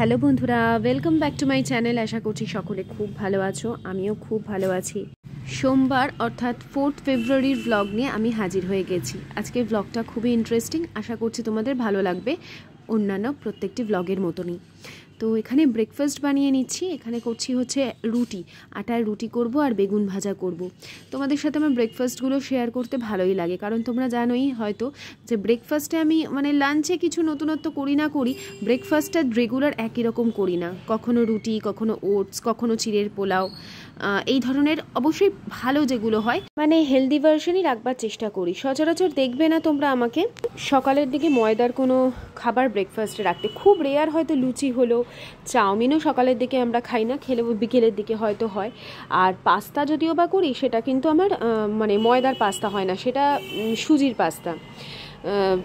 Hello বন্ধুরা, welcome back to my channel. আশা করছি সকলে খুব ভালো আছো, আমিও খুব ভালো আছি। সোমবার অর্থাৎ 4 ফেব্রুয়ারির ব্লগ নিয়ে আমি হাজির হয়ে গেছি। আজকের ব্লগটা খুবই ইন্টারেস্টিং, আশা করছি তোমাদের ভালো লাগবে অন্যান্য প্রত্যেকটি ব্লগের মতনই। তো এখানে ব্রেকফাস্ট বানিয়ে নিচ্ছি। এখানে করছি হচ্ছে রুটি, আটার রুটি করব আর বেগুন ভাজা করব। তোমাদের সাথে আমার ব্রেকফাস্টগুলো শেয়ার করতে ভালোই লাগে, কারণ তোমরা জানোই হয়তো যে ব্রেকফাস্টে আমি লাঞ্চে কিছু নতুনত্ব করি না করি, ব্রেকফাস্টটা রেগুলার একই রকম করি না। কখনো রুটি, কখনো ওটস, কখনো চিড়ের পোলাও, এই ধরনের অবশ্যই ভালো যেগুলো হয় হেলদি ভার্সনই রাখবার চেষ্টা করি। সচরাচর দেখবে না তোমরা আমাকে সকালের দিকে ময়দার কোনো খাবার ব্রেকফাস্টে রাখতে। খুব রেয়ার হয়তো লুচি হলো, চাউমিনও সকালের দিকে আমরা খাই না, খেলে বিকেলের দিকে হয়তো হয়। আর পাস্তা যদিও বা করি, সেটা কিন্তু আমার ময়দার পাস্তা হয় না, সেটা সুজির পাস্তা।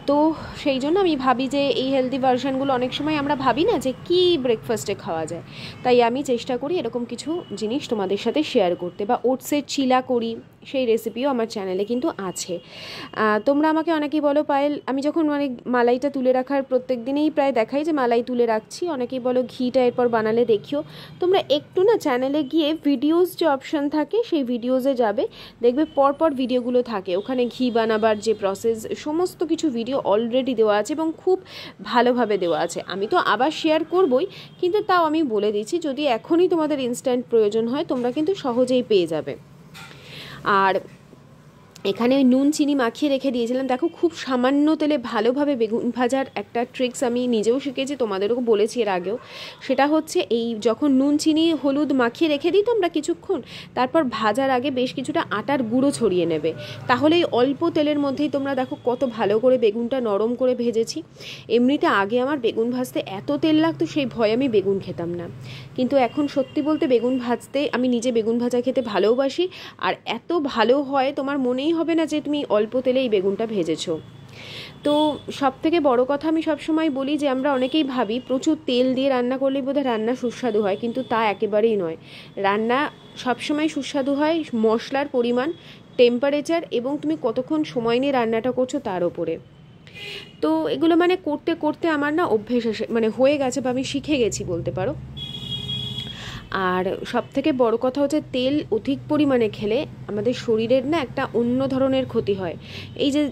তো সেই জন্য আমি ভাবি যে এই হেলদি ভার্সনগুলো অনেক সময় আমরা ভাবি না যে কি ব্রেকফাস্টে খাওয়া যায়, তাই আমি চেষ্টা করি এরকম কিছু জিনিস তোমাদের সাথে শেয়ার করতে। বা ওটসের চিলা করি, সেই রেসিপিও আমার চ্যানেলে কিন্তু আছে। তোমরা আমাকে অনেকেই বলো, পায়েল আমি যখন মালাইটা তুলে রাখার প্রত্যেক দিনেই প্রায় দেখাই যে মালাই তুলে রাখছি, অনেকেই বলো ঘিটা এরপর বানালে দেখিও। তোমরা একটু না চ্যানেলে গিয়ে ভিডিওস যে অপশান থাকে সেই ভিডিওসে যাবে, দেখবে পরপর ভিডিওগুলো থাকে, ওখানে ঘি বানাবার যে প্রসেস সমস্ত কিছু ভিডিও অলরেডি দেওয়া আছে এবং খুব ভালোভাবে দেওয়া আছে। আমি তো আবার শেয়ার করবই, কিন্তু তাও আমি বলে দিচ্ছি, যদি এখনই তোমাদের ইনস্ট্যান্ট প্রয়োজন হয় তোমরা কিন্তু সহজেই পেয়ে যাবে। আর এখানে ওই নুন চিনি মাখিয়ে রেখে দিয়েছিলাম। দেখো, খুব সামান্য তেলে ভালোভাবে বেগুন ভাজার একটা ট্রিক্স আমি নিজেও শিখেছি, তোমাদেরও বলেছি এর আগেও। সেটা হচ্ছে এই যখন নুন চিনি হলুদ মাখিয়ে রেখে দিই তোমরা কিছুক্ষণ, তারপর ভাজার আগে বেশ কিছুটা আটার গুঁড়ো ছড়িয়ে নেবে, তাহলে এই অল্প তেলের মধ্যেই তোমরা দেখো কত ভালো করে বেগুনটা নরম করে ভেজেছি। এমনিতে আগে আমার বেগুন ভাজতে এত তেল লাগতো, সেই ভয়ে আমি বেগুন খেতাম না, কিন্তু এখন সত্যি বলতে বেগুন ভাজতে আমি নিজে বেগুন ভাজা খেতে ভালোবাসি। আর এত ভালো হয় তোমার মনেই হবে না যে তুমি অল্প তেলে এই বেগুনটা ভেজেছো। তো সব থেকে বড় কথা আমি সবসময় বলি যে আমরা অনেকেই ভাবি প্রচুর তেল দিয়ে রান্না করলেই বোধহয় রান্না সুস্বাদু হয়, কিন্তু তা একেবারেই নয়। রান্না সবসময় সুস্বাদু হয় মশলার পরিমাণ, টেম্পারেচার এবং তুমি কতক্ষণ সময় নিয়ে রান্নাটা করছো তার ওপরে। তো এগুলো করতে করতে আমার না অভ্যেস হয়ে গেছে, বা আমি শিখে গেছি বলতে পারো। আর সব থেকে বড় কথা হচ্ছে তেল অধিক পরিমাণে খেলে আমাদের শরীরের না একটা অন্য ধরনের ক্ষতি হয়। এই যে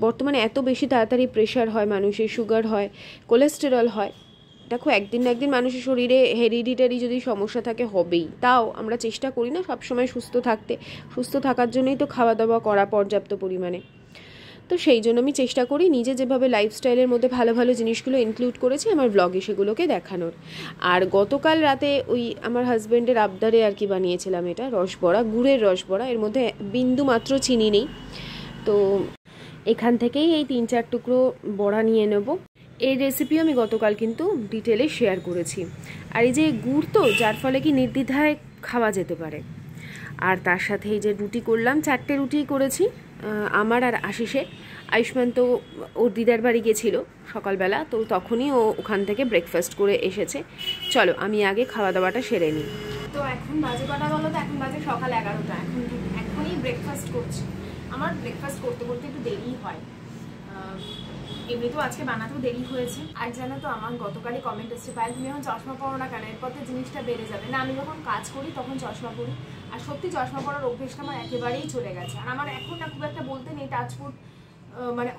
বর্তমানে এত বেশি তাড়াতাড়ি প্রেশার হয় মানুষের, সুগার হয়, কোলেস্টেরল হয়। দেখো, একদিন না একদিন মানুষের শরীরে হেরিডিটারি যদি সমস্যা থাকে হবেই, তাও আমরা চেষ্টা করি না সবসময় সুস্থ থাকতে। সুস্থ থাকার জন্যই তো খাওয়া দাওয়া করা পর্যাপ্ত পরিমাণে। তো সেই জন্য আমি চেষ্টা করি নিজে যেভাবে লাইফস্টাইলের মধ্যে ভালো ভালো জিনিসগুলো ইনক্লুড করেছি আমার ব্লগে সেগুলোকে দেখানোর। আর গতকাল রাতে ওই আমার হাজব্যান্ডের আবদারে আর কি বানিয়েছিলাম এটা রসবড়া, গুড়ের রসবড়া, এর মধ্যে বিন্দু মাত্র চিনি নেই। তো এখান থেকেই এই 3-4 টুকরো বড়া নিয়ে নেব। এই রেসিপিও আমি গতকাল কিন্তু ডিটেলে শেয়ার করেছি। আর এই যে গুড়, তো যার ফলে কি নির্দ্বিধায় খাওয়া যেতে পারে। আর তার সাথে এই যে রুটি করলাম, 4টে রুটিই করেছি আমার আর আশিসের। আয়ুষ্মান তো ওর দিদার বাড়ি গেছিলো সকালবেলা, তো তখনই ও ওখান থেকে ব্রেকফাস্ট করে এসেছে। চলো আমি আগে খাওয়া দাওয়াটা সেরে নিই। তো এখন বাজে কটা বলো তো? এখন বাজে সকাল 11টা। এখনই ব্রেকফাস্ট করছি। আমার ব্রেকফাস্ট করতে করতে একটু দেরি হয়, এমনিতেও আজকে বানাতেও দেরি হয়েছে। আর জানো তো, আমার গতকালই কমেন্ট এসেছে, পায়েল তুমি এখন চশমা পরো না কেন, এরপর তো জিনিসটা বেড়ে যাবে। না, আমি যখন কাজ করি তখন চশমা পরি, আর সত্যি চশমা পরার অভ্যেসটা আমার একেবারেই চলে গেছে। আর আমার এখন না খুব একটা বলতে নেই, টাচফুট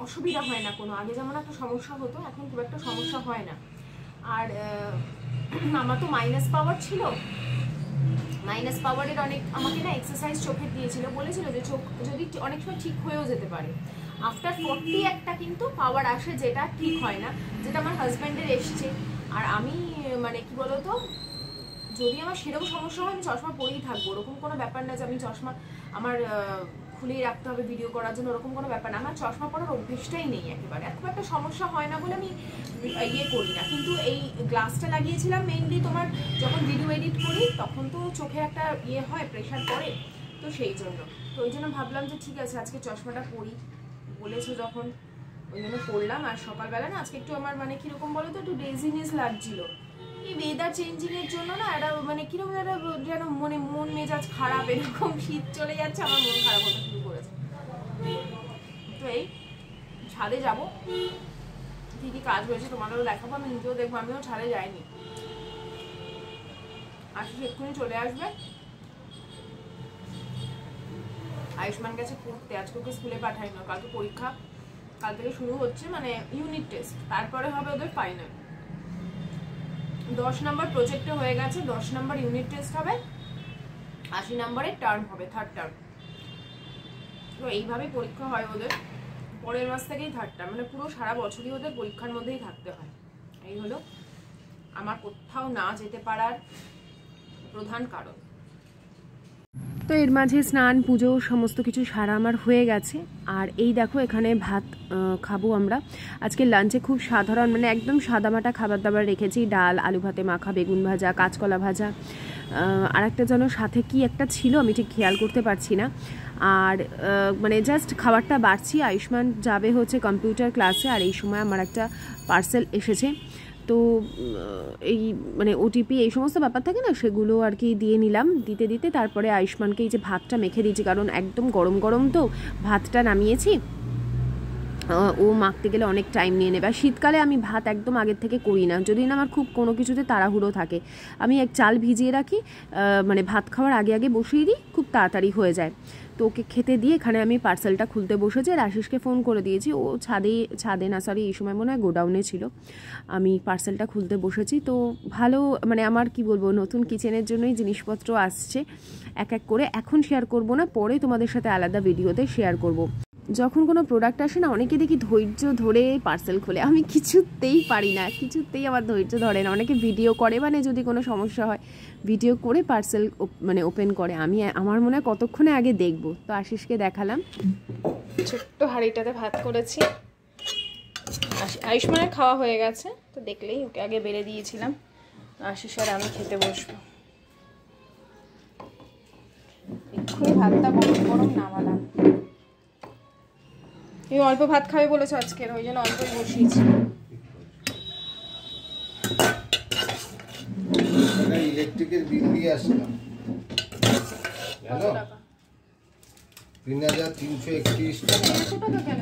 অসুবিধা হয় না কোনো। আগে যেমন একটা সমস্যা হতো, এখন খুব একটা সমস্যা হয় না। আর আমার তো মাইনাস পাওয়ার ছিল, মাইনাস পাওয়ারের আমাকে না এক্সারসাইজ চোখের দিয়েছিল, বলেছিল যে চোখ যদি অনেক সময় ঠিক হয়েও যেতে পারে। আফটার 40 একটা কিন্তু পাওয়ার আসে, যেটা ঠিক হয় না, যেটা আমার হাজব্যান্ডের এসছে। আর আমি কি বলতো, যদি আমার সেরকম সমস্যা হয় আমি চশমা পরেই থাকবো, ওরকম কোনো ব্যাপার না যে আমি চশমা আমার খুলেই রাখতে হবে ভিডিও করার জন্য, ওরকম কোনো ব্যাপার না। আমার চশমা পরার অভ্যেসটাই নেই একেবারে, খুব একটা সমস্যা হয় না বলে আমি করি না। কিন্তু এই গ্লাসটা লাগিয়েছিলাম মেইনলি তোমার যখন ভিডিও এডিট করি, তখন তো চোখে একটা হয়, প্রেশার পড়ে, তো সেই জন্য। তো ওই জন্য ভাবলাম যে ঠিক আছে আজকে চশমাটা পরি, বলেছো যখন, ওই জন্য পরলাম। আর সকালবেলা না আজকে একটু আমার কিরকম বলো তো, একটু ডেজিনেস লাগছিল। এই ওয়েদার চেঞ্জিং এর জন্য না এটা কিরকম একটা যেন মন মেজাজ খারাপ, এরকম শীত চলে যাচ্ছে, আমার মন খারাপ হতে শুরু করেছে। তো এই ছাদে যাব, কী কী কাজ হয়েছে তোমাদেরও দেখাবো, আমি নিজেও দেখবো, আমিও ছাড়ে যাইনি। আশিস এক্ষুনি চলে আসবে, আয়ুষ্মান গেছে পড়তে, আজকে ওকে স্কুলে পাঠাই না, কালকে পরীক্ষা, কাল থেকে শুরু হচ্ছে মানে ইউনিট টেস্ট, তারপরে হবে ওদের ফাইনাল। 10 নম্বর প্রজেক্টে হয়ে গেছে, 10 নম্বর ইউনিট টেস্ট হবে, 80 নম্বরের টার্ম হবে, থার্ড টার্ম। তো এইভাবেই পরীক্ষা হয় ওদের, পরের মাস থেকেই থার্ড টার্ম, মানে পুরো সারা বছরই ওদের পরীক্ষার মধ্যেই থাকতে হয়। এই হলো আমার কোথাও না যেতে পারার প্রধান কারণ। তো এর মাঝে স্নান পুজো সমস্ত কিছু সারা আমার হয়ে গেছে। আর এই দেখো এখানে ভাত খাবো আমরা আজকে লাঞ্চে। খুব সাধারণ মানে একদম সাদামাটা খাবার দাবার রেখেছি, ডাল, আলু ভাতে মাখা, বেগুন ভাজা, কাঁচকলা ভাজা, আর একটা যেন সাথে কি একটা ছিল আমি ঠিক খেয়াল করতে পারছি না। আর মানে জাস্ট খাবারটা বাড়ছি। আয়ুষ্মান যাবে হচ্ছে কম্পিউটার ক্লাসে, আর এই সময় আমার একটা পার্সেল এসেছে, তো এই মানে ওটিপি এই সমস্ত ব্যাপার থাকে না, সেগুলো আর কি দিয়ে নিলাম। দিতে দিতে তারপরে আয়ুষ্মানকে এই যে ভাতটা মেখে দিয়েছি, কারণ একদম গরম গরম তো ভাতটা নামিয়েছি, ও মাখতে গেলে অনেক টাইম নিয়ে নেবে। আর শীতকালে আমি ভাত একদম আগের থেকে করি না, যদি না আমার খুব কোনো কিছুতে তাড়াহুড়ো থাকে, আমি এক চাল ভিজিয়ে রাখি, মানে ভাত খাওয়ার আগে আগে বসিয়ে দিই, খুব তাড়াতাড়ি হয়ে যায়। তো ওকে খেতে দিয়ে এখানে আমি পার্সেলটা খুলতে বসেছি, আর আশিসকে ফোন করে দিয়েছি, ও ছাদে না সরি এই সময় মনে হয় গোডাউনে ছিল। আমি পার্সেলটা খুলতে বসেছি। তো ভালো মানে আমার কি বলবো, নতুন কিচেনের জন্যই জিনিসপত্র আসছে এক এক করে, এখন শেয়ার করব না, পরে তোমাদের সাথে আলাদা ভিডিওতে শেয়ার করব। যখন কোনো প্রোডাক্ট আসে না, অনেকে দেখি ধৈর্য ধরে পার্সেল খোলে, আমি কিছুতেই পারি না, কিছুতেই আমার ধৈর্য ধরে না। অনেকে ভিডিও করে, মানে যদি কোনো সমস্যা হয় ভিডিও করে পার্সেল মানে ওপেন করে, আমার মনে হয় কতক্ষণে আগে দেখবো। তো আশিসকে দেখালাম, ছোট্ট হাঁড়িটাতে ভাত করেছি, আয়ুষ্মানের খাওয়া হয়ে গেছে, তো দেখলেই ওকে আগে বেড়ে দিয়েছিলাম, আশিস আর আমি খেতে বসবো। এক্ষুনি ভাতটা গরম গরম নামালাম। তুমি অল্প ভাত খাবে বলেছো আজকের, ওই জন্য অল্পই বসিয়েছি। ইলেকট্রিকের বিল দিয়ে আসলাম, জানো ৩৩৩১ টাকা।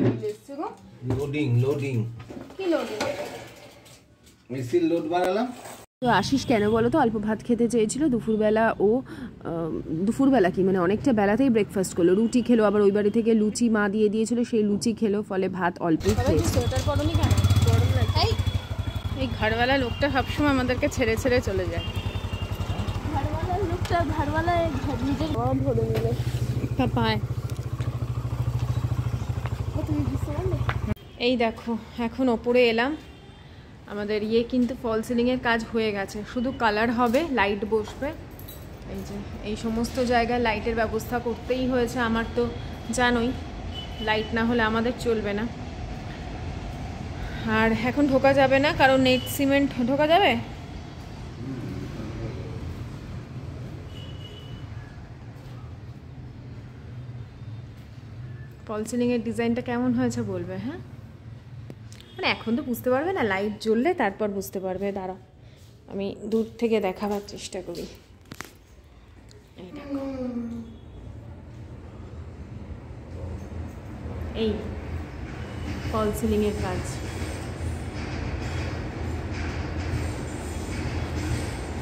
লোডিং কি লোডিং? Machine load বাড়ালাম। তো আশিস কেন বলো তো অল্প ভাত খেতে চেয়েছিল দুপুরবেলা, ও দুপুরবেলা কি মানে অনেকটা বেলাতেই ব্রেকফাস্ট করলো, রুটি খেলো, আবার ওই বাড়ি থেকে লুচি মা দিয়ে দিয়েছিল, সেই লুচি খেলো, ফলে ভাত অল্পই খেয়েছে। এই ঘরওয়ালা লোকটা সবসময় আমাদেরকে ছেড়ে ছেড়ে চলে যায়। এই দেখো এখন ওপরে এলাম, আমাদের কিন্তু ফল সিলিংয়ের কাজ হয়ে গেছে, শুধু কালার হবে, লাইট বসবে। এই যে এই সমস্ত জায়গায় লাইটের ব্যবস্থা করতেই হয়েছে, আমার তো জানোই লাইট না হলে আমাদের চলবে না। আর এখন ঢোকা যাবে না, কারণ নেট সিমেন্ট ঢোকা যাবে। ফল সিলিংয়ের ডিজাইনটা কেমন হয়েছে বলবে, হ্যাঁ মানে এখন তো বুঝতে পারবে না, লাইট জ্বললে তারপর বুঝতে পারবে। দাঁড়াও আমি দূর থেকে দেখাবার চেষ্টা করি। এই দেখো, এই ফল সিলিংয়ের কাজ,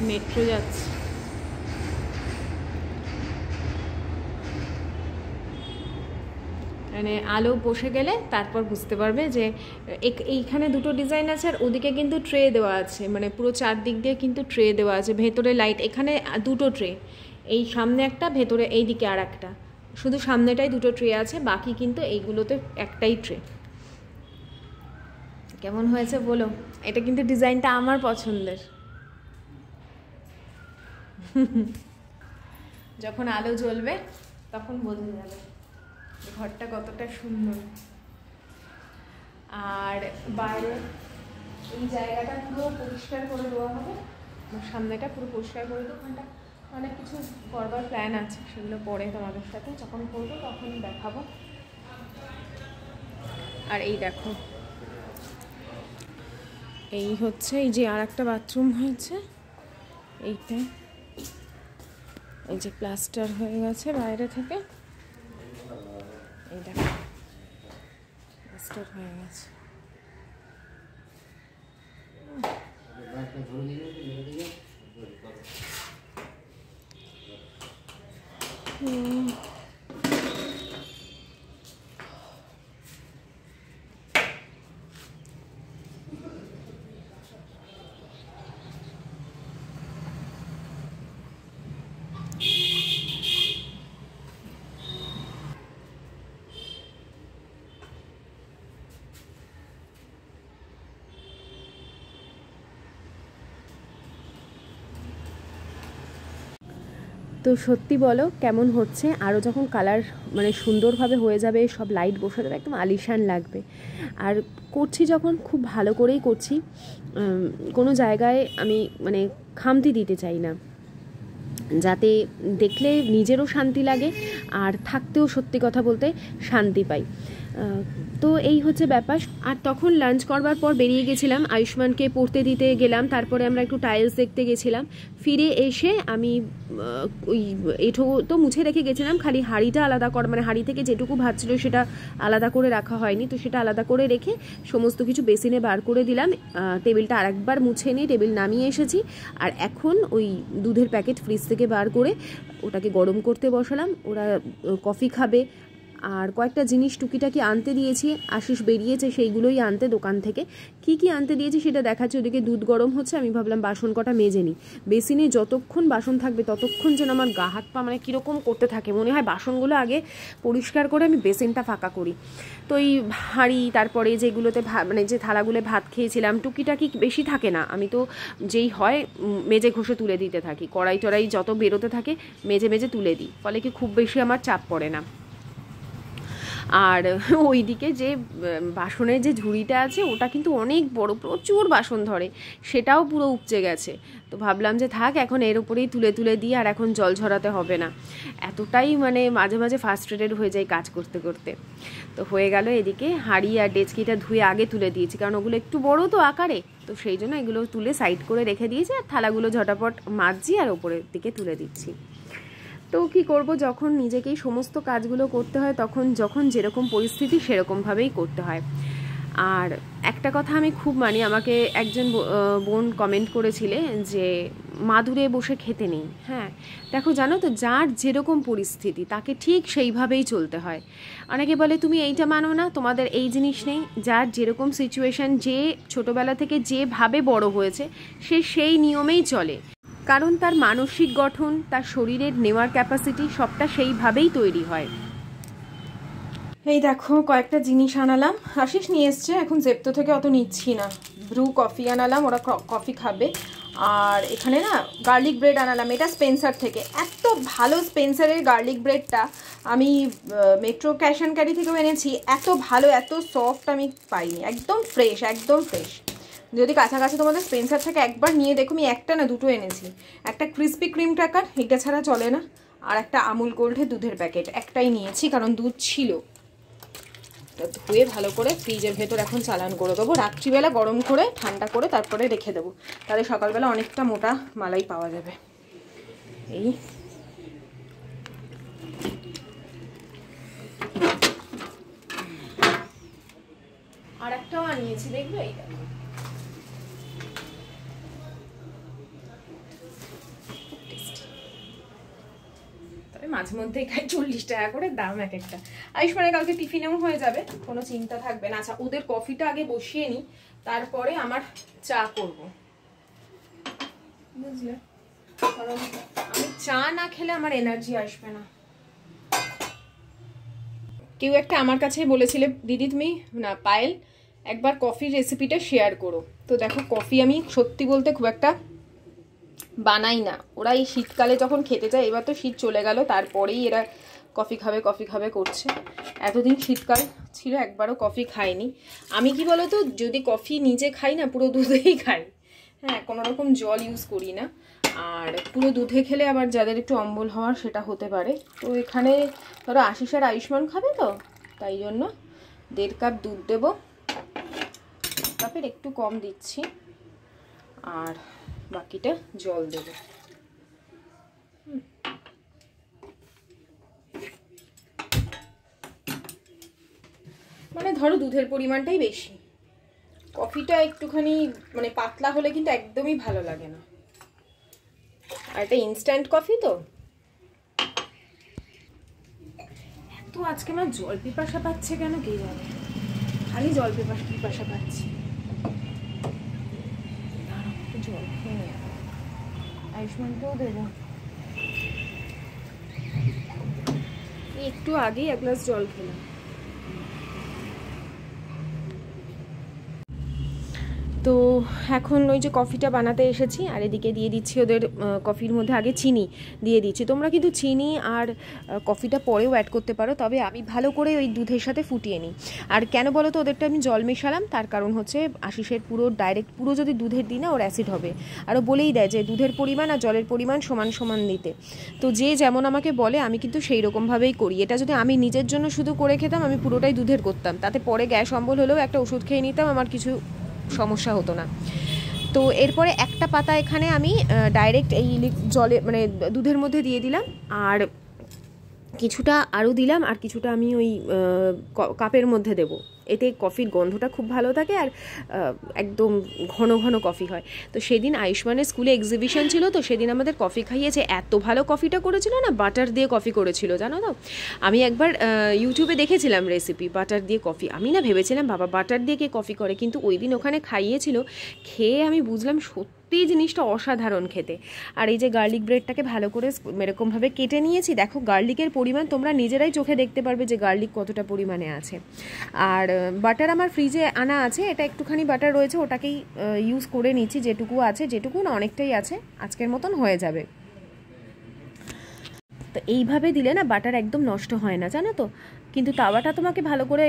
মেট্রো যাচ্ছে, মানে আলো বসে গেলে তারপর বুঝতে পারবে যে এইখানে দুটো ডিজাইন আছে, আর ওদিকে কিন্তু ট্রে দেওয়া আছে, মানে পুরো চারদিক দিয়ে কিন্তু ট্রে দেওয়া আছে, ভেতরে লাইট, এখানে দুটো ট্রে, এই সামনে একটা, ভেতরে এই দিকে আর একটা, শুধু সামনেটাই দুটো ট্রে আছে, বাকি কিন্তু এইগুলোতে একটাই ট্রে। কেমন হয়েছে বলো? এটা কিন্তু ডিজাইনটা আমার পছন্দের। যখন আলো জ্বলবে তখন বোঝা যাবে ঘরটা কতটা সুন্দর। আর বাইরে এই জায়গাটা পুরো পরিষ্কার করে দেওয়া হবে, সামনেটা পুরো পরিষ্কার করে দেবো, ওখানটা অনেক কিছু করবার প্ল্যান আছে, সেগুলো পরে তোমাদের সাথে যখন করবো তখন দেখাবো। আর এই দেখো, এই হচ্ছে এই যে আর একটা বাথরুম হয়েছে, এইটা এই যে প্লাস্টার হয়ে গেছে বাইরে থেকে, এই দেখো প্লাস্টার হয়ে গেছে। তো সত্যি বলো কেমন হচ্ছে? আরও যখন কালার মানে সুন্দরভাবে হয়ে যাবে, সব লাইট বসে যাবে, একদম আলিশান লাগবে। আর করছি যখন খুব ভালো করেই করছি, কোনো জায়গায় আমি মানে খামতি দিতে চাই না, যাতে দেখলে নিজেরও শান্তি লাগে আর থাকতেও সত্যি কথা বলতে শান্তি পাই। তো এই হচ্ছে ব্যাপার। আর তখন লাঞ্চ করবার পর বেরিয়ে গেছিলাম, আয়ুষ্মানকে পড়তে দিতে গেলাম, তারপরে আমরা একটু টাইলস দেখতে গেছিলাম। ফিরে এসে আমি ওই এঁঠো তো মুছে রেখে গেছিলাম, খালি হাঁড়িটা আলাদা করা, মানে হাঁড়ি থেকে যেটুকু ভাত ছিল সেটা আলাদা করে রাখা হয়নি, তো সেটা আলাদা করে রেখে সমস্ত কিছু বেসিনে বার করে দিলাম। টেবিলটা আরেকবার মুছে নিয়ে টেবিল নামিয়ে এসেছি। আর এখন ওই দুধের প্যাকেট ফ্রিজ থেকে বার করে ওটাকে গরম করতে বসালাম। ওরা কফি খাবে, আর কয়েকটা জিনিস টুকিটাকি আনতে দিয়েছি, আশিস বেরিয়েছে সেইগুলোই আনতে দোকান থেকে। কি কি আনতে দিয়েছি সেটা দেখাচ্ছি। ওদিকে দুধ গরম হচ্ছে, আমি ভাবলাম বাসন কটা মেজে নিই। বেসিনে যতক্ষণ বাসন থাকবে ততক্ষণ যেন আমার গা হাত পা মানে কীরকম করতে থাকে, মনে হয় বাসনগুলো আগে পরিষ্কার করে আমি বেসিনটা ফাঁকা করি। তো এই হাঁড়ি, তারপরে যেগুলোতে মানে যে থালাগুলো ভাত খেয়েছিলাম, টুকিটাকি বেশি থাকে না, আমি তো যেই হয় মেজে ঘষে তুলে দিতে থাকি। কড়াই টড়াই যত বেরোতে থাকে মেজে মেজে তুলে দিই, ফলে কি খুব বেশি আমার চাপ পড়ে না। আর ওইদিকে যে বাসনের যে ঝুড়িটা আছে ওটা কিন্তু অনেক বড়, প্রচুর বাসন ধরে, সেটাও পুরো উপচে গেছে। তো ভাবলাম যে থাক, এখন এর উপরেই তুলে তুলে দিই, আর এখন জল ঝরাতে হবে না। এতটাই মানে মাঝে মাঝে ফার্স্ট্রেটেড হয়ে যায় কাজ করতে করতে। তো হয়ে গেল। এদিকে হাঁড়ি আর ডেচকিটা ধুয়ে আগে তুলে দিয়েছি, কারণ ওগুলো একটু বড় তো আকারে, তো সেই জন্য এগুলো তুলে সাইড করে রেখে দিয়েছি। আর থালাগুলো ঝটাপট মাজছি আর ওপরের দিকে তুলে দিচ্ছি। তো কি করব, যখন নিজেকেই সমস্ত কাজগুলো করতে হয় তখন যখন যেরকম পরিস্থিতি সেরকমভাবেই করতে হয়। আর একটা কথা আমি খুব মানি, আমাকে একজন বোন কমেন্ট করেছিলে যে মাদুরে বসে খেতে নেই। হ্যাঁ দেখো, জানো তো, যার যেরকম পরিস্থিতি তাকে ঠিক সেইভাবেই চলতে হয়। অনেকে বলে তুমি এইটা মানো না, তোমাদের এই জিনিস নেই। যার যেরকম সিচুয়েশান, যে ছোটোবেলা থেকে যেভাবে বড় হয়েছে সে সেই নিয়মেই চলে, কারণ তার মানসিক গঠন, তার শরীরের নেওয়ার ক্যাপাসিটি সবটা সেইভাবেই তৈরি হয়। এই দেখো কয়েকটা জিনিস আনালাম, আশিস নিয়ে এসছে, এখন জেপ্তো থেকে অত নিচ্ছি না। ব্রু কফি আনালাম, ওরা কফি খাবে। আর এখানে না গার্লিক ব্রেড আনালাম, এটা স্পেন্সার থেকে। এত ভালো স্পেন্সারের গার্লিক ব্রেডটা আমি মেট্রো ক্যাশ অ্যান্ড ক্যারি থেকেও এনেছি, এত ভালো এত সফট আমি পাইনি, একদম ফ্রেশ, একদম ফ্রেশ। যদি কাছাকাছি তোমাদের স্পেন্সার থেকে একবার নিয়ে দেখো, আমি একটা না দুটো এনেছি। একটা ক্রিস্পি ক্রিম ক্র্যাকার, এটা ছাড়া চলে না, আর একটা আমুল গোল্ডের দুধের প্যাকেট, একটাই নিয়েছি কারণ দুধ ছিল। ধুয়ে ভালো করে ফ্রিজের ভেতর এখন চালান করে দেবো, রাত্রিবেলা গরম করে ঠান্ডা করে তারপরে রেখে দেবো, তাহলে সকালবেলা অনেকটা মোটা মালাই পাওয়া যাবে। এই আর একটাও আনিয়েছি, দেখবে এইটা, মাঝে মধ্যেই খাই, 40 টাকা করে দাম এক একটা। আয়ুষ্মানের কালকে টিফিনেও হয়ে যাবে, কোনো চিন্তা থাকবে না। আচ্ছা, ওদের কফিটা আগে বসিয়ে নিই, তারপরে আমার চা করব, বুঝলে? কারণ আমি চা না খেলে আমার এনার্জি আসবে না। কেউ একটা আমার কাছে বলেছিলে, দিদি তুমি না পায়েল একবার কফির রেসিপিটা শেয়ার করো। তো দেখো, কফি আমি সত্যি বলতে খুব একটা বানাই না। ওরা এই শীতকালে যখন খেতে যায়, এবার তো শীত চলে গেল, তারপরেই এরা কফি খাবে করছে। এতদিন শীতকাল ছিল, একবারও কফি খাইনি। আমি কি বলো তো, যদি কফি নিজে খাই না, পুরো দুধেই খাই। হ্যাঁ, কোনো রকম জল ইউজ করি না। আর পুরো দুধে খেলে আবার যাদের একটু অম্বল হওয়ার সেটা হতে পারে। তো এখানে ধরো আশিস আর আয়ুষ্মান খাবে, তো তাই জন্য 1.5 কাপ দুধ দেবো, কাপের একটু কম দিচ্ছি, আর বাকিটা জল দেব। মানে ধরো দুধের পরিমাণটাই বেশি, কফিটা একটুখানি মানে পাতলা হলে কিন্তু একদমই ভালো লাগে না। আর এটা ইনস্ট্যান্ট কফি তো। এত আজকে আমার জল পিপাসা পাচ্ছে কেন কে জানে, খালি জল পিপাসা পাচ্ছে। জল খেয়ে আয়ুষ্মানকেও দেবো। একটু আগেই এক গ্লাস জল খেলাম। তো এখন ওই যে কফিটা বানাতে এসেছি, আর এদিকে দিয়ে দিচ্ছি ওদের কফির মধ্যে আগে চিনি দিয়ে দিচ্ছি। তোমরা কিন্তু চিনি আর কফিটা পরেও অ্যাড করতে পারো, তবে আমি ভালো করে ওই দুধের সাথে ফুটিয়ে নিই। আর কেন বলো তো ওদেরটা আমি জল মেশালাম, তার কারণ হচ্ছে আশিসের পুরো যদি দুধের দিই না ওর অ্যাসিড হবে। আরও বলেই দেয় যে দুধের পরিমাণ আর জলের পরিমাণ সমান সমান দিতে। তো যে যেমন আমাকে বলে আমি কিন্তু সেই রকমভাবেই করি। এটা যদি আমি নিজের জন্য শুধু করে খেতাম আমি পুরোটাই দুধের করতাম, তাতে পরে গ্যাস অম্বল হলেও একটা ওষুধ খেয়ে নিতাম, আমার কিছু সমস্যা হতো না। তো এরপরে একটা পাতা এখানে আমি ডাইরেক্ট এই জলে মানে দুধের মধ্যে দিয়ে দিলাম, আর কিছুটা আরও দিলাম, আর কিছুটা আমি ওই কাপের মধ্যে দেবো। এতে কফির গন্ধটা খুব ভালো থাকে আর একদম ঘন ঘন কফি হয়। তো সেদিন আয়ুষ্মানের স্কুলে এক্সিবিশন ছিল, তো সেদিন আমাদের কফি খাইয়েছে। এত ভালো কফিটা করেছিল না, বাটার দিয়ে কফি করেছিল জানো তো। আমি একবার ইউটিউবে দেখেছিলাম রেসিপি বাটার দিয়ে কফি। আমি না ভেবেছিলাম বাবা বাটার দিয়ে কে কফি করে, কিন্তু ওই দিন ওখানে খাইয়েছিল, খেয়ে আমি বুঝলাম সত্যি জিনিসটা অসাধারণ খেতে। আর এই যে গার্লিক ব্রেডটাকে ভালো করে এরকমভাবে কেটে নিয়েছি। দেখো গার্লিকের পরিমাণ তোমরা নিজেরাই চোখে দেখতে পারবে যে গার্লিক কতটা পরিমাণে আছে। আর বাটার আমার ফ্রিজে আনা আছে, এটা একটুখানি বাটার রয়েছে, ওটাকেই ইউজ করে নিচ্ছি যেটুকু আছে, যেটুকু না অনেকটাই আছে, আজকের মতন হয়ে যাবে। তো এইভাবে দিলে না বাটার একদম নষ্ট হয় না জানো তো। কিন্তু তাওয়াটা তোমাকে ভালো করে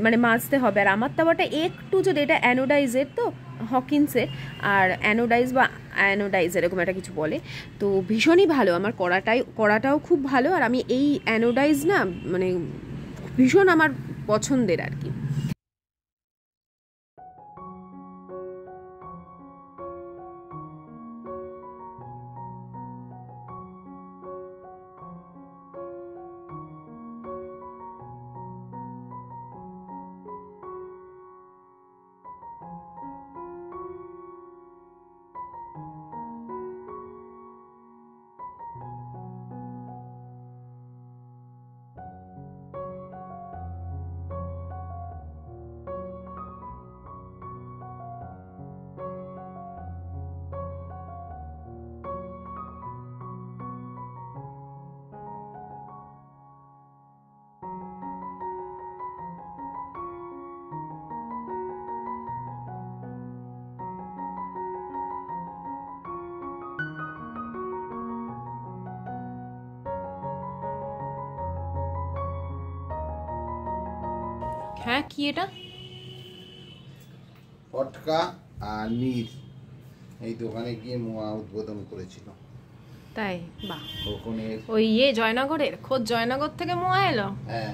মানে মাজতে হবে। আর আমার তাওয়াটা একটু যদি, এটা অ্যানোডাইজের তো হকিন্সের, আর অ্যানোডাইজ এরকম একটা কিছু বলে, তো ভীষণই ভালো। আমার কড়াটাও খুব ভালো, আর আমি এই অ্যানোডাইজ না মানে ভীষণ আমার পছন্দের আর কি। হ্যাঁ কি এটা? পটকা আর নীর এই দোকানে গিয়ে মোয়া উদ্বোধন করেছিল। তাই? বাহ। ওখানে ওই জয়নগরের খোদ জয়নগর থেকে মোয়া এলো? হ্যাঁ।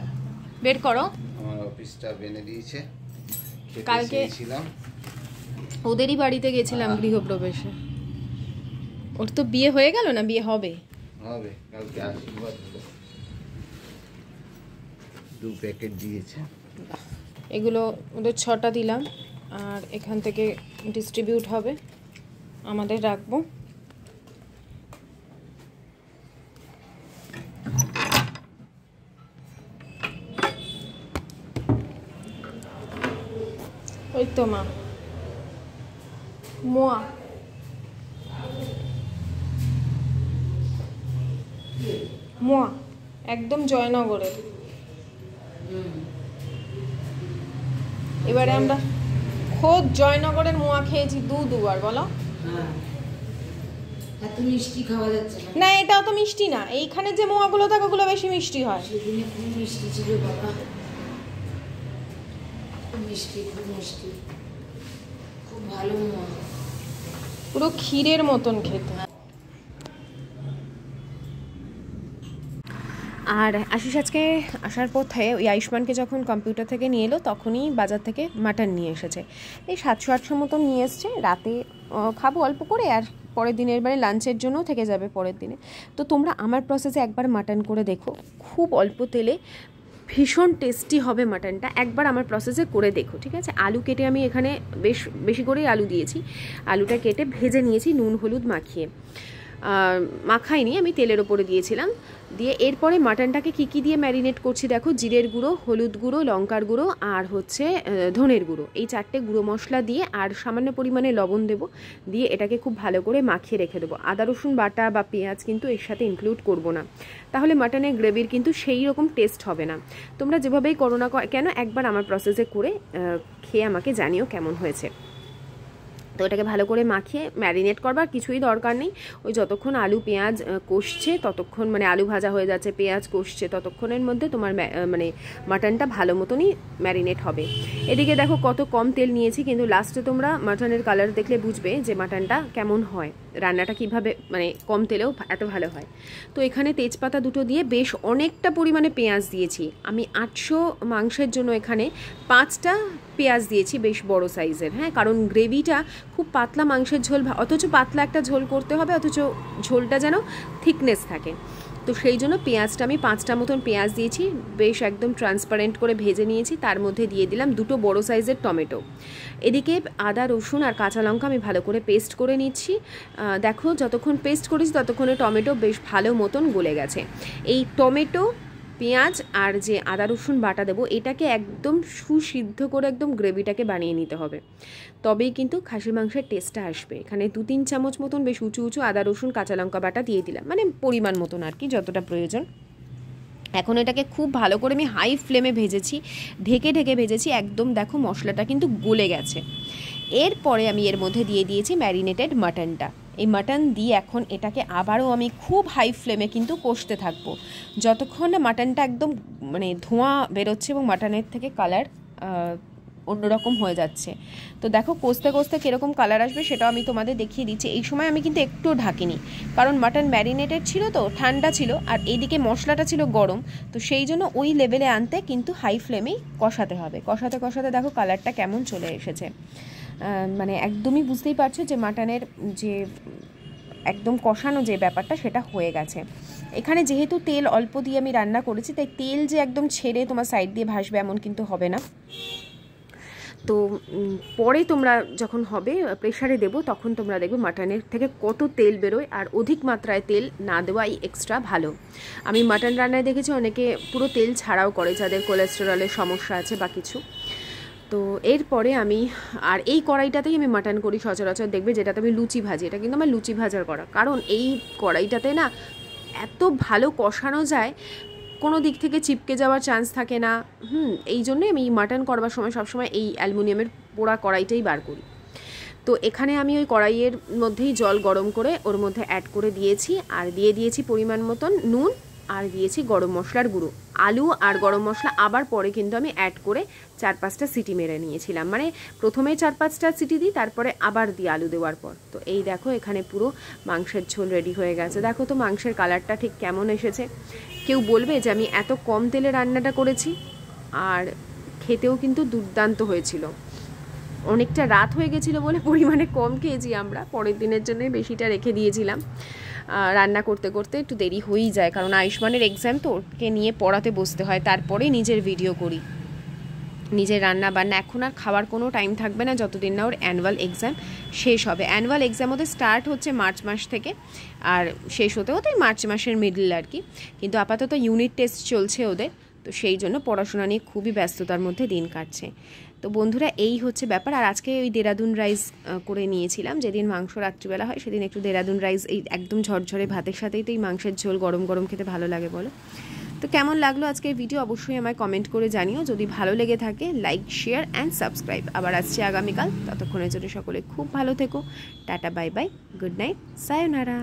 বের করো। আমার অফিসটা বেনে দিয়েছে। কালকে ছিলাম ওদেরই বাড়িতে গেছিলাম গৃহপ্রবেশে। ওর তো বিয়ে হয়ে গেল না বিয়ে হবে? হবে, কালকে আশীর্বাদ হলো, 2 প্যাকেট দিয়েছে। এগুলো ওদের 6টা দিলাম, আর এখান থেকে ডিস্ট্রিবিউট হবে, আমাদের রাখবো। ওই তো মা মোয়া মোয়া একদম জয়নগরের। এবারে আমরা খোদ জয়নগরের মোয়া খেয়েছি দুবার, বলো। এত মিষ্টি খাওয়া যাচ্ছে না। না এটাও তো মিষ্টি না, এইখানে যে মোয়াগুলো থাকে ওগুলো বেশি মিষ্টি হয়। সেদিনে খুব মিষ্টি ছিল বাবা, খুব মিষ্টি, খুব মিষ্টি, খুব ভালো মোয়া, পুরো ক্ষীরের মতন খেতে। আর আশিস আজকে আসার পথে ওই আয়ুষ্মানকে যখন কম্পিউটার থেকে নিয়ে এলো তখনই বাজার থেকে মাটন নিয়ে এসেছে। এই 700-800 মতন নিয়ে এসছে। রাতে খাবো অল্প করে, আর পরের দিনের বারে লাঞ্চের জন্যও থেকে যাবে পরের দিনে। তো তোমরা আমার প্রসেসে একবার মাটন করে দেখো, খুব অল্প তেলে ভীষণ টেস্টি হবে মাটনটা, একবার আমার প্রসেসে করে দেখো, ঠিক আছে। আলু কেটে আমি এখানে বেশি করেই আলু দিয়েছি, আলুটা কেটে ভেজে নিয়েছি নুন হলুদ মাখিয়ে, মাখাইনি, আমি তেলের ওপরে দিয়েছিলাম। দিয়ে এরপরে মাটনটাকে কী দিয়ে ম্যারিনেট করছি দেখো, জিরের গুঁড়ো, হলুদ গুঁড়ো, লঙ্কার গুঁড়ো আর হচ্ছে ধনের গুঁড়ো, এই 4টে গুঁড়ো মশলা দিয়ে আর সামান্য পরিমাণে লবণ দেবো, দিয়ে এটাকে খুব ভালো করে মাখিয়ে রেখে দেবো। আদা রসুন বাটা বা পেঁয়াজ কিন্তু এর সাথে ইনক্লুড করব না, তাহলে মাটনের গ্রেভির কিন্তু সেই রকম টেস্ট হবে না। তোমরা যেভাবেই করো না কেন একবার আমার প্রসেসে করে খেয়ে আমাকে জানিও কেমন হয়েছে। তো এটাকে ভালো করে মাখিয়ে ম্যারিনেট করবার কিছুই দরকার নেই, ওই যতক্ষণ আলু পেঁয়াজ কষছে ততক্ষণ, মানে আলু ভাজা হয়ে যাচ্ছে পেঁয়াজ কষছে ততক্ষণের মধ্যে তোমার মানে মাটনটা ভালো মতনই ম্যারিনেট হবে। এদিকে দেখো কত কম তেল নিয়েছি, কিন্তু লাস্টে তোমরা মাটনের কালার দেখলে বুঝবে যে মাটনটা কেমন হয়, রান্নাটা কিভাবে মানে কম তেলেও এত ভালো হয়। তো এখানে তেজপাতা 2টো দিয়ে বেশ অনেকটা পরিমাণে পেঁয়াজ দিয়েছি আমি, 800 মাংসের জন্য এখানে 5টা পেঁয়াজ দিয়েছি বেশ বড় সাইজের, হ্যাঁ, কারণ গ্রেভিটা খুব পাতলা মাংসের ঝোল, অথচ পাতলা একটা ঝোল করতে হবে, অথচ ঝোলটা যেন থিকনেস থাকে। তো সেই জন্য পেঁয়াজটা আমি 5টা মতন পেঁয়াজ দিয়েছি, বেশ একদম ট্রান্সপারেন্ট করে ভেজে নিয়েছি। তার মধ্যে দিয়ে দিলাম 2টো বড় সাইজের টমেটো। এদিকে আদা রসুন আর কাঁচা লঙ্কা আমি ভালো করে পেস্ট করে নিচ্ছি। দেখো যতক্ষণ পেস্ট করেছি ততক্ষণে টমেটো বেশ ভালো মতন গলে গেছে। এই টমেটো, পেঁয়াজ আর যে আদা রসুন বাটা দেবো, এটাকে একদম সুসিদ্ধ করে একদম গ্রেভিটাকে বানিয়ে নিতে হবে, তবেই কিন্তু খাসির মাংসের টেস্টটা আসবে। এখানে 2-3 চামচ মতন বেশ উঁচু আদা রসুন কাঁচা লঙ্কা বাটা দিয়ে দিলাম, মানে পরিমাণ মতন আর কি, যতটা প্রয়োজন। এখন এটাকে খুব ভালো করে আমি হাই ফ্লেমে ভেজেছি, ঢেকে ভেজেছি, একদম দেখো মশলাটা কিন্তু গলে গেছে। এরপরে আমি এর মধ্যে দিয়ে দিয়েছি ম্যারিনেটেড মাটনটা। এই মাটন দিয়ে এখন এটাকে আবারও আমি খুব হাই ফ্লেমে কিন্তু কষতে থাকবো, যতক্ষণ না মাটনটা একদম মানে ধোঁয়া বেরোচ্ছে এবং মাটনের থেকে কালার অন্যরকম হয়ে যাচ্ছে। তো দেখো কষতে কীরকম কালার আসবে সেটাও আমি তোমাদের দেখিয়ে দিচ্ছি। এই সময় আমি কিন্তু একটু ঢাকিনি, কারণ মাটন ম্যারিনেটেড ছিল তো, ঠান্ডা ছিল, আর এইদিকে মশলাটা ছিল গরম, তো সেই জন্য ওই লেভেলে আনতে কিন্তু হাই ফ্লেমেই কষাতে হবে। কষাতে দেখো কালারটা কেমন চলে এসেছে, মানে একদমই বুঝতেই পারছো যে মাটনের যে একদম কষানো যে ব্যাপারটা সেটা হয়ে গেছে। এখানে যেহেতু তেল অল্প দিয়ে আমি রান্না করেছি, তাই তেল যে একদম ছেড়ে তোমার সাইড দিয়ে ভাসবে এমন কিন্তু হবে না। তো পরে তোমরা যখন হবে প্রেশারে দেবো, তখন তোমরা দেখবে মাটনের থেকে কত তেল বেরোয়, আর অধিক মাত্রায় তেল না দেওয়াই এক্সট্রা ভালো। আমি মাটন রান্নায় দেখেছি অনেকে পুরো তেল ছাড়াও করে, যাদের কোলেস্টেরলের সমস্যা আছে বা কিছু। তো এরপরে আমি আর এই কড়াইটাতেই আমি মাটন করি সচরাচর, দেখবে যেটাতে আমি লুচি ভাজি, এটা কিন্তু আমার লুচি ভাজার কড়া, কারণ এই কড়াইটাতে না এত ভালো কষানো যায়, কোনো দিক থেকে চিপকে যাওয়ার চান্স থাকে না। এই জন্যই আমি মাটন করবার সময় সবসময় এই অ্যালুমিনিয়ামের পোড়া কড়াইটাই বার করি। তো এখানে আমি ওই কড়াইয়ের মধ্যেই জল গরম করে ওর মধ্যে অ্যাড করে দিয়েছি, আর দিয়ে দিয়েছি পরিমাণ মতন নুন, আর দিয়েছি গরম মশলার গুঁড়ো। আলু আর গরম মশলা আবার পরে কিন্তু আমি অ্যাড করে 4-5টা সিটি মেরে নিয়েছিলাম, মানে প্রথমে 4-5টা সিটি দিই, তারপরে আবার দিই আলু দেওয়ার পর। তো এই দেখো এখানে পুরো মাংসের ঝোল রেডি হয়ে গেছে। দেখো তো মাংসের কালারটা ঠিক কেমন এসেছে। কেউ বলবে যে আমি এত কম তেলে রান্নাটা করেছি, আর খেতেও কিন্তু দুর্দান্ত হয়েছিল। অনেকটা রাত হয়ে গেছিলো বলে পরিমাণে কম খেয়েছি আমরা, পরের দিনের জন্য বেশিটা রেখে দিয়েছিলাম। রান্না করতে একটু দেরি হয়েই যায়, কারণ আয়ুষ্মানের এক্সাম তো, ওকে নিয়ে পড়াতে বসতে হয়, তারপরে নিজের ভিডিও করি, নিজের রান্না বান্না। এখন আর খাওয়ার কোনো টাইম থাকবে না যতদিন না ওর অ্যানুয়াল এক্সাম শেষ হবে। অ্যানুয়াল এক্সাম ওদের স্টার্ট হচ্ছে মার্চ মাস থেকে, আর শেষ হতে মার্চ মাসের মিডল আর কি। কিন্তু আপাতত ইউনিট টেস্ট চলছে ওদের, তো সেই জন্য পড়াশোনা নিয়ে খুবই ব্যস্ততার মধ্যে দিন কাটছে। তো বন্ধুরা এই হচ্ছে ব্যাপার। আর আজকে ওই দেরাদুন রাইস করে নিয়েছিলাম, যেদিন মাংস রাত্রিবেলা হয় সেদিন একটু দেরাদুন রাইস, এই একদম ঝরঝরে ভাতের সাথেই তো এই মাংসের ঝোল গরম গরম খেতে ভালো লাগে বলো। তো কেমন লাগলো আজকের ভিডিও অবশ্যই আমায় কমেন্ট করে জানিও। যদি ভালো লেগে থাকে লাইক, শেয়ার অ্যান্ড সাবস্ক্রাইব। আবার আসছি আগামীকাল, ততক্ষণের জন্য সকলে খুব ভালো থেকো। Tata, bye bye, good night, সায়োনারা।